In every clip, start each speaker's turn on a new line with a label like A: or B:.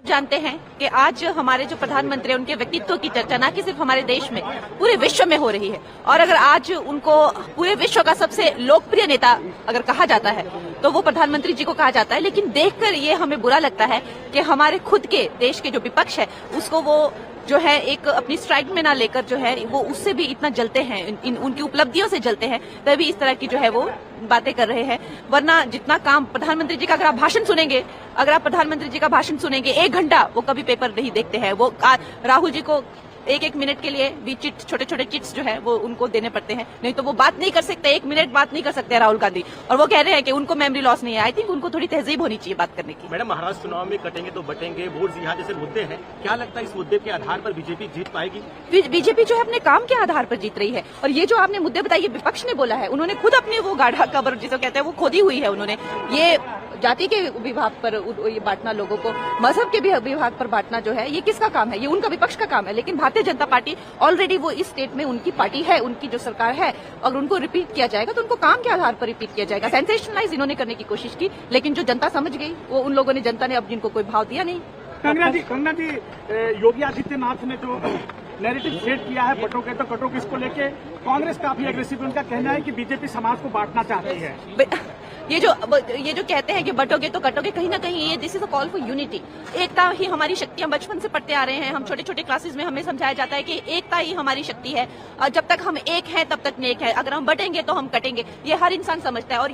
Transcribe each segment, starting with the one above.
A: जानते हैं कि आज हमारे जो प्रधानमंत्री हैं उनके व्यक्तित्व की चर्चा न कि सिर्फ हमारे देश में पूरे विश्व में हो रही है। और अगर आज उनको पूरे विश्व का सबसे लोकप्रिय नेता अगर कहा जाता है तो वो प्रधानमंत्री जी को कहा जाता है। लेकिन देखकर ये हमें बुरा लगता है कि हमारे खुद के देश के जो विपक्ष है उसको वो जो है एक अपनी स्ट्राइक में ना लेकर जो है वो उससे भी इतना जलते हैं, उनकी उपलब्धियों से जलते हैं, तभी इस तरह की जो है वो बातें कर रहे हैं। वरना जितना काम प्रधानमंत्री जी का अगर आप भाषण सुनेंगे, अगर आप प्रधानमंत्री जी का भाषण सुनेंगे 1 घंटा, वो कभी पेपर नहीं देखते हैं। वो राहुल जी को एक मिनट के लिए भी छोटे छोटे चिट्स जो है वो उनको देने पड़ते हैं, नहीं तो वो बात नहीं कर सकते, 1 मिनट बात नहीं कर सकते राहुल गांधी। और वो कह रहे हैं कि उनको मेमोरी लॉस नहीं है। आई थिंक उनको थोड़ी तहजीब होनी चाहिए बात करने की।
B: मैडम, महाराष्ट्र चुनाव में कटेंगे तो बटेंगे, वोट यहाँ जैसे मुद्दे हैं, क्या लगता है इस मुद्दे के आधार पर बीजेपी जीत पाएगी?
A: बीजेपी जो है अपने काम के आधार पर जीत रही है। और ये जो आपने मुद्दे बताइए, विपक्ष ने बोला है, उन्होंने खुद अपने वो गाढ़ा कब्र जिसे कहते हैं वो खोदी हुई है। उन्होंने ये जाति के विभाग पर ये बांटना, लोगों को मजहब के विभाग पर बांटना जो है, ये किसका काम है? ये उनका विपक्ष का काम है। लेकिन भारतीय जनता पार्टी ऑलरेडी वो इस स्टेट में उनकी पार्टी है, उनकी जो सरकार है, अगर उनको रिपीट किया जाएगा तो उनको काम के आधार पर रिपीट किया जाएगा। सेंसेशनलाइज इन्होंने करने की कोशिश की, लेकिन जो जनता समझ गई वो उन लोगों ने, जनता ने अब जिनको कोई भाव दिया नहीं।
C: कंगना जी, योगी आदित्यनाथ ने जो नैरेटिव सेट किया है बटोगे तो कटोगे, इसको लेके कांग्रेस काफी एग्रेसिव, उनका कहना है कि बीजेपी समाज को बांटना चाहती है।
A: ये जो कहते हैं कि बटोगे तो कटोगे, कहीं ना कहीं ये this is a call for unity. एकता ही हमारी शक्ति। हम बचपन से पढ़ते आ रहे हैं, हम छोटे छोटे क्लासेस में हमें समझाया जाता है कि एकता ही हमारी शक्ति है। और जब तक हम एक हैं तब तक नेक है, अगर हम बटेंगे तो हम कटेंगे। ये हर इंसान समझता है। और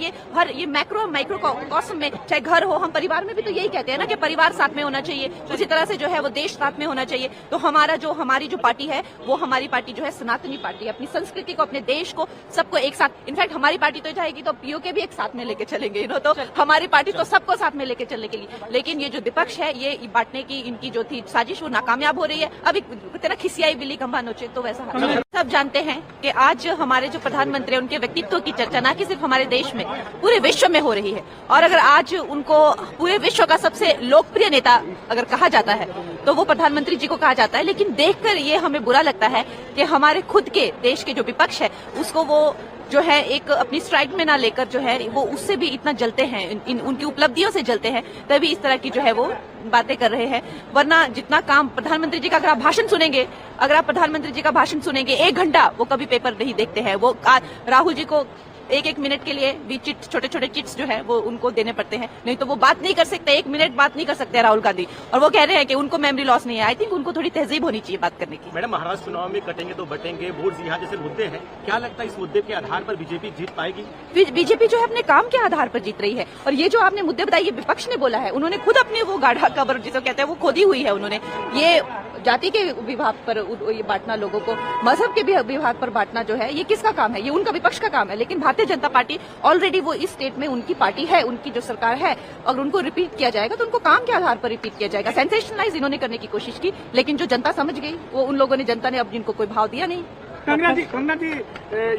A: ये माइक्रो कॉस्म में, चाहे घर हो, हम परिवार में भी तो यही कहते हैं ना कि परिवार साथ में होना चाहिए। उसी तरह से जो है वो देश साथ में होना चाहिए। तो हमारी जो पार्टी है वो हमारी पार्टी जो है सनातनी पार्टी है। अपनी संस्कृति को, अपने देश को, सबको एक साथ, इनफैक्ट हमारी पार्टी तो जाएगी तो पीओके भी एक साथ में लेके चलेंगे। तो हमारी पार्टी तो सबको साथ में लेके चलने के लिए। लेकिन ये जो विपक्ष है, ये बांटने की इनकी जो थी साजिश, वो नाकामयाब हो रही है। अभी तेरा खिसियाई बिल्ली खंभा नोचे, तो वैसा सब जानते हैं कि आज हमारे जो प्रधानमंत्री हैं उनके व्यक्तित्व की चर्चा न कि सिर्फ हमारे देश में पूरे विश्व में हो रही है। और अगर आज उनको पूरे विश्व का सबसे लोकप्रिय नेता अगर कहा जाता है तो वो प्रधानमंत्री जी को कहा जाता है। लेकिन देखकर ये हमें बुरा लगता है कि हमारे खुद के देश के जो विपक्ष है उसको वो जो है एक अपनी स्ट्राइक में ना लेकर जो है वो उससे भी इतना जलते हैं, उनकी उपलब्धियों से जलते हैं, तभी इस तरह की जो है वो बातें कर रहे हैं। वरना जितना काम प्रधानमंत्री जी का अगर आप भाषण सुनेंगे, अगर आप प्रधानमंत्री जी का भाषण सुनेंगे 1 घंटा, वो कभी पेपर नहीं देखते हैं। वो राहुल जी को एक मिनट के लिए भी छोटे छोटे चिट्स जो है वो उनको देने पड़ते हैं, नहीं तो वो बात नहीं कर सकते, 1 मिनट बात नहीं कर सकते राहुल गांधी। और वो कह रहे हैं कि उनको मेमोरी लॉस नहीं है। आई थिंक उनको थोड़ी तहजीब होनी चाहिए बात करने की।
B: मैडम, महाराष्ट्र चुनाव में कटेंगे तो बटेंगे, वोट यहाँ जैसे मुद्दे हैं, क्या लगता है इस मुद्दे के आधार पर बीजेपी जीत पाएगी?
A: बीजेपी जो है अपने काम के आधार पर जीत रही है। और ये जो आपने मुद्दे बताइए, विपक्ष ने बोला है, उन्होंने खुद अपने वो गाढ़ा कब्र जिसे कहते हैं वो खोदी हुई है। उन्होंने ये जाति के विभाग पर ये बांटना, लोगों को मजहब के विभाग पर बांटना जो है, ये किसका काम है? ये उनका विपक्ष का काम है। लेकिन भारतीय जनता पार्टी ऑलरेडी वो इस स्टेट में उनकी पार्टी है, उनकी जो सरकार है, अगर उनको रिपीट किया जाएगा तो उनको काम के आधार पर रिपीट किया जाएगा। सेंसेशनलाइज इन्होंने करने की कोशिश की, लेकिन जो जनता समझ गई वो उन लोगों ने, जनता ने अब जिनको कोई भाव दिया नहीं।
C: कंगना जी,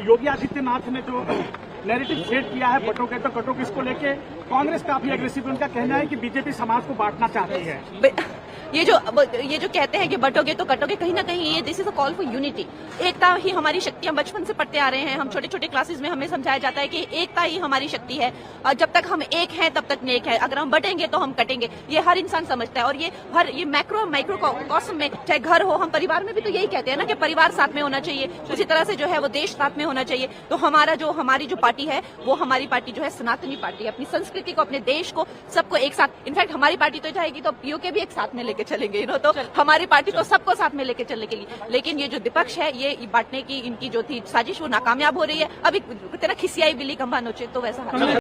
C: योगी आदित्यनाथ ने जो नैरेटिव सेट किया है बटोगे तो कटोगे, इसको लेके कांग्रेस काफी एग्रेसिव, उनका कहना है कि बीजेपी समाज को बांटना चाहती है।
A: ये जो कहते हैं कि बटोगे तो कटोगे, कहीं ना कहीं ये this is a call for unity. एकता ही हमारी शक्ति। हम बचपन से पढ़ते आ रहे हैं, हम छोटे छोटे क्लासेस में हमें समझाया जाता है कि एकता ही हमारी शक्ति है। और जब तक हम एक हैं तब तक नेक है, अगर हम बटेंगे तो हम कटेंगे। ये हर इंसान समझता है। और ये माइक्रो कॉस्म में, चाहे घर हो, हम परिवार में भी तो यही कहते हैं ना कि परिवार साथ में होना चाहिए। उसी तरह से जो है वो देश साथ में होना चाहिए। तो हमारी जो पार्टी है वो हमारी पार्टी जो है सनातनी पार्टी है। अपनी संस्कृति को, अपने देश को, सबको एक साथ, इनफैक्ट हमारी पार्टी तो जाएगी तो पीओके भी एक साथ में लेके चलेंगे। तो हमारी पार्टी तो सबको साथ में लेके चलने के लिए। लेकिन ये जो विपक्ष है, ये बांटने की इनकी जो थी साजिश, वो नाकामयाब हो रही है। अभी तेरा खिसियाई बिल्ली खंभा नोचे, तो वैसा